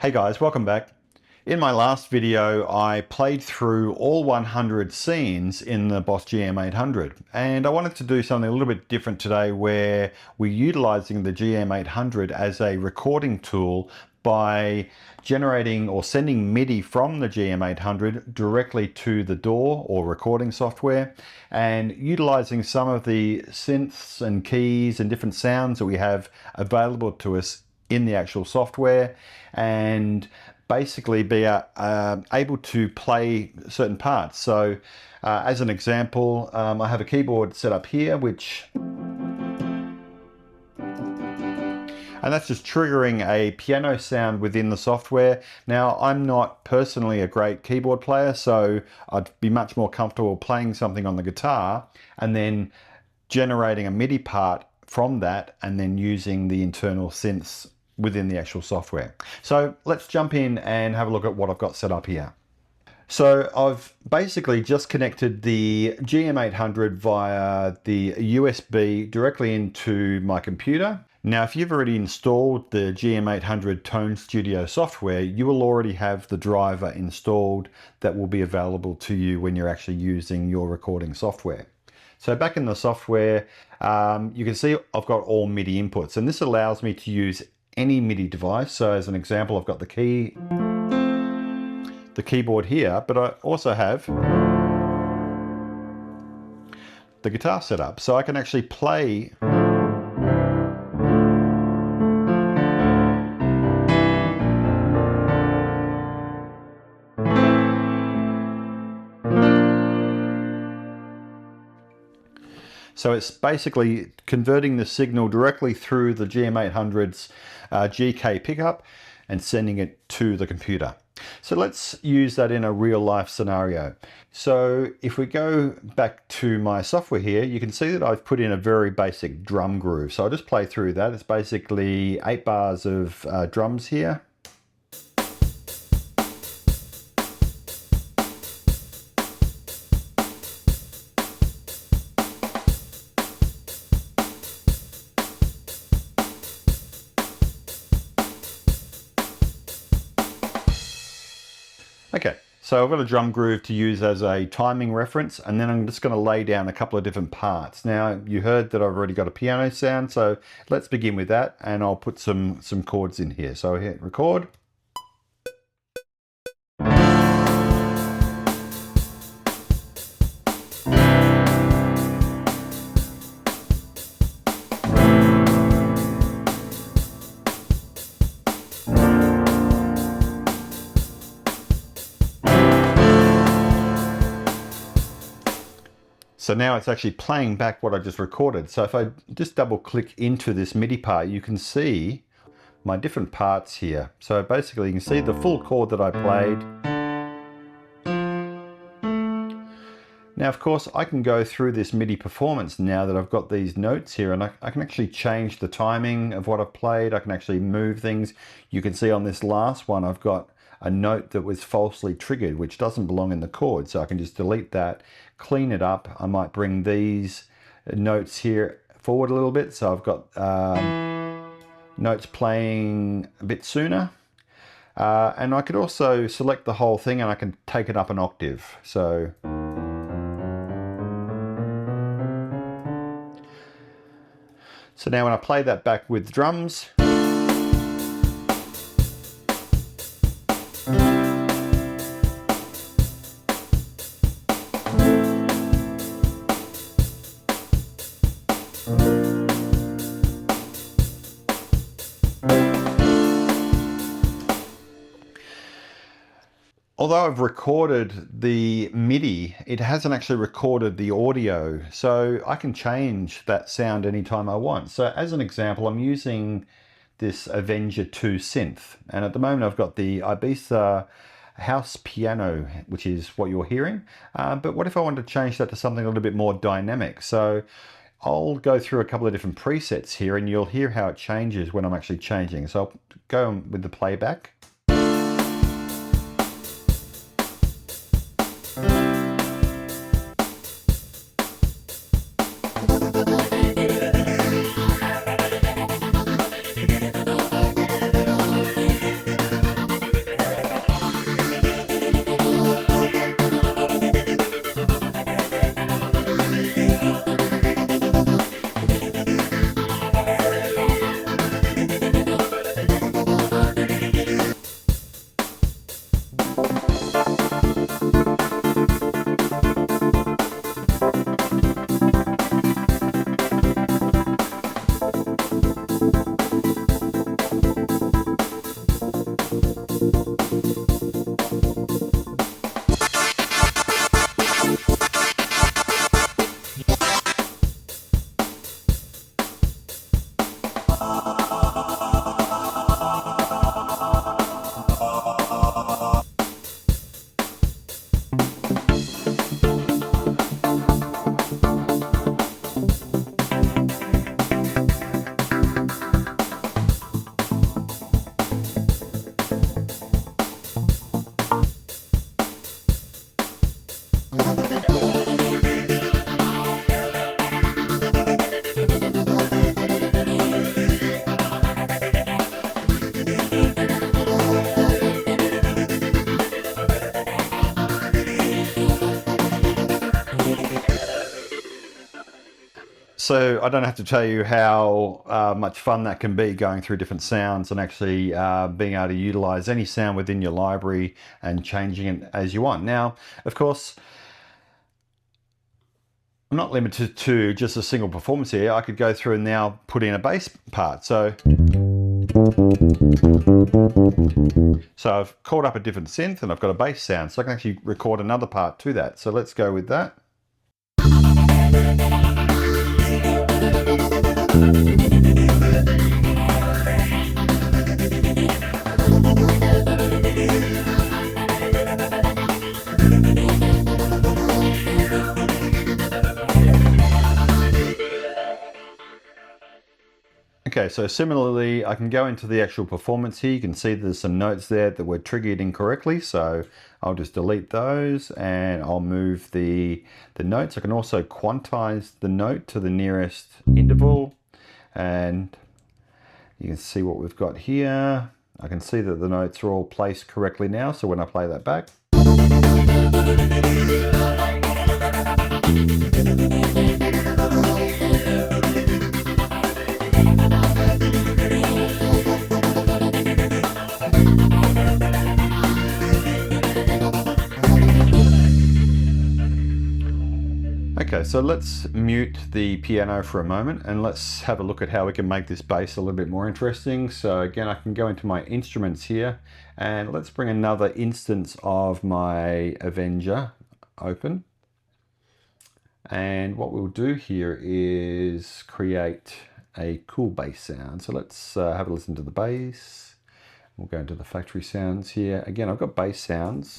Hey guys, welcome back. In my last video, I played through all 100 scenes in the Boss GM800, and I wanted to do something a little bit different today where we're utilizing the GM800 as a recording tool by generating or sending MIDI from the GM800 directly to the DAW or recording software, and utilizing some of the synths and keys and different sounds that we have available to us in the actual software, and basically be able to play certain parts. So as an example, I have a keyboard set up here, and that's just triggering a piano sound within the software. Now, I'm not personally a great keyboard player, so I'd be much more comfortable playing something on the guitar and then generating a MIDI part from that and then using the internal synths within the actual software. So let's jump in and have a look at what I've got set up here. So I've basically just connected the GM800 via the USB directly into my computer. Now, if you've already installed the GM800 Tone Studio software, you will already have the driver installed that will be available to you when you're actually using your recording software. So back in the software, you can see I've got all MIDI inputs, and this allows me to use any MIDI device. So as an example, I've got the keyboard here, but I also have the guitar set up, so I can actually play So it's basically converting the signal directly through the GM800's GK pickup and sending it to the computer. So let's use that in a real life scenario. So if we go back to my software here, you can see that I've put in a very basic drum groove. So I'll just play through that. It's basically 8 bars of drums here. Okay, so I've got a drum groove to use as a timing reference, and then I'm just going to lay down a couple of different parts. Now, you heard that I've already got a piano sound, so let's begin with that, and I'll put some chords in here. So I hit record. So now it's actually playing back what I just recorded. So if I just double click into this MIDI part, you can see my different parts here. So basically you can see the full chord that I played. Now, of course, I can go through this MIDI performance now that I've got these notes here, and I can actually change the timing of what I've played. I can actually move things. You can see on this last one, I've got a note that was falsely triggered, which doesn't belong in the chord. So I can just delete that, clean it up. I might bring these notes here forward a little bit. So I've got notes playing a bit sooner. And I could also select the whole thing and I can take it up an octave. So now when I play that back with drums, although I've recorded the MIDI, it hasn't actually recorded the audio, so I can change that sound anytime I want. So as an example, I'm using this Avenger 2 synth, and at the moment I've got the Ibiza house piano, which is what you're hearing. But what if I wanted to change that to something a little bit more dynamic? So I'll go through a couple of different presets here, and you'll hear how it changes when I'm actually changing. So I'll go with the playback. So I don't have to tell you how much fun that can be, going through different sounds and actually being able to utilize any sound within your library and changing it as you want. Now, of course, I'm not limited to just a single performance here. I could go through and now put in a bass part. So I've called up a different synth and I've got a bass sound, so I can actually record another part to that. So let's go with that. Okay, so similarly, I can go into the actual performance here. You can see there's some notes there that were triggered incorrectly, so I'll just delete those and I'll move the notes. I can also quantize the note to the nearest interval, and you can see what we've got here. I can see that the notes are all placed correctly now, so when I play that back, okay, so let's mute the piano for a moment and let's have a look at how we can make this bass a little bit more interesting. So again, I can go into my instruments here and let's bring another instance of my Avenger open. And what we'll do here is create a cool bass sound. So let's have a listen to the bass. We'll go into the factory sounds here. Again, I've got bass sounds.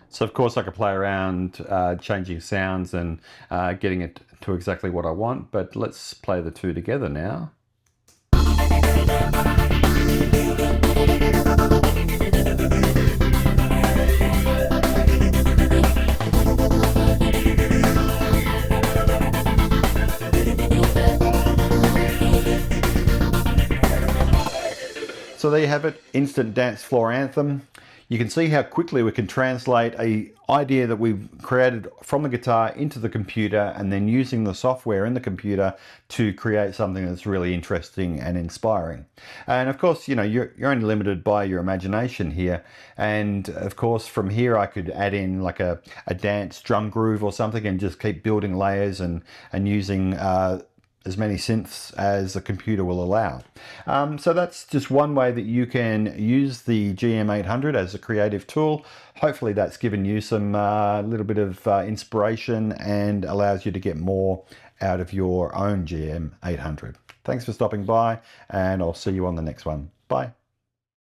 So of course I could play around changing sounds and getting it to exactly what I want, but let's play the two together now. So there you have it, Instant Dance Floor Anthem. You can see how quickly we can translate an idea that we've created from the guitar into the computer and then using the software in the computer to create something that's really interesting and inspiring. And of course, you know, you're only limited by your imagination here. And of course, from here, I could add in like a dance drum groove or something and just keep building layers and using as many synths as the computer will allow. So that's just one way that you can use the GM800 as a creative tool. Hopefully that's given you some little bit of inspiration and allows you to get more out of your own GM800. Thanks for stopping by, and I'll see you on the next one. Bye.